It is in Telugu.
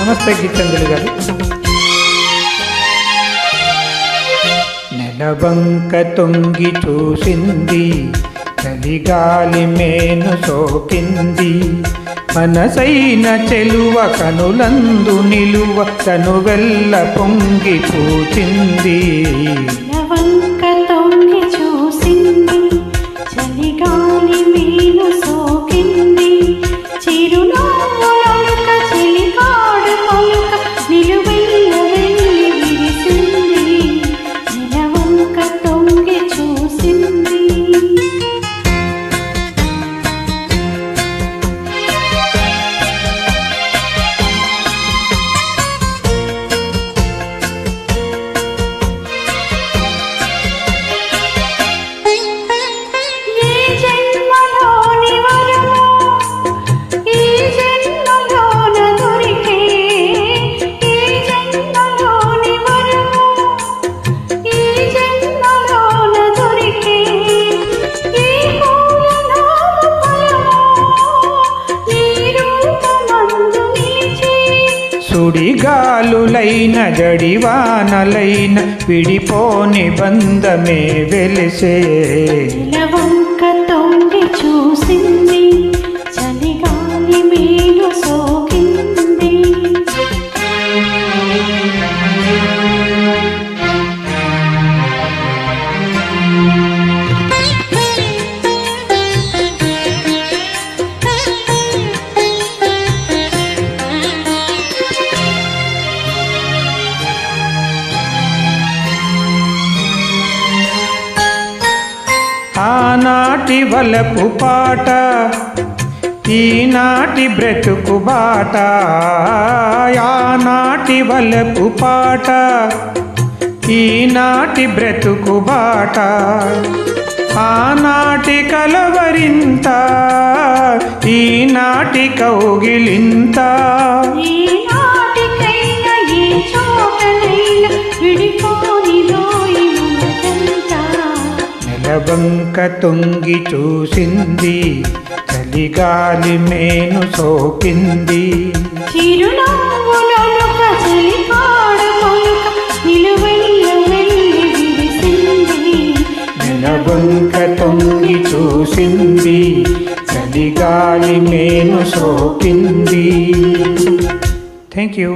నమస్తే గీతాంజలి గారు. నెలవంక తొంగి చూసింది, చలిగాలి మేను సోకింది, మనసైన చెలువ కనులందు నిలువ తనువెల్ల పొంగి పూచింది. నెలవంక తొంగి చూసింది, చలిగాలి మేను సోకింది, చిరునవ్వులొలుక చెలికాడు పలుక నిలువెల్ల వెళ్ళి విరిసింది. నెలవంక తొంగి చూసింది. సుడిగాలులైన జడివానలైన విడిపోని బంధమే వెలిసే. నెలవంక తొంగి చూసింది, చలిగాలి మేలు సోకింది. ఆనాటి వలపు పాట, ఈనాటి బ్రతుకు బాట. ఆనాటి వలపు పాట, ఈనాటి బ్రతుకు బాట. ఆనాటి కలవరింత, ఈనాటి కౌగిలింత. నెలవంక తొంగి చూసింది, చలిగాలి మేను సోకింది, చిరునవ్వులొలుక చెలికాడు పలుక నిలువెల్ల వెళ్ళి విరిసింది. నెలవంక తొంగి చూసింది, చలిగాలి మేను సోకింది. Thank you.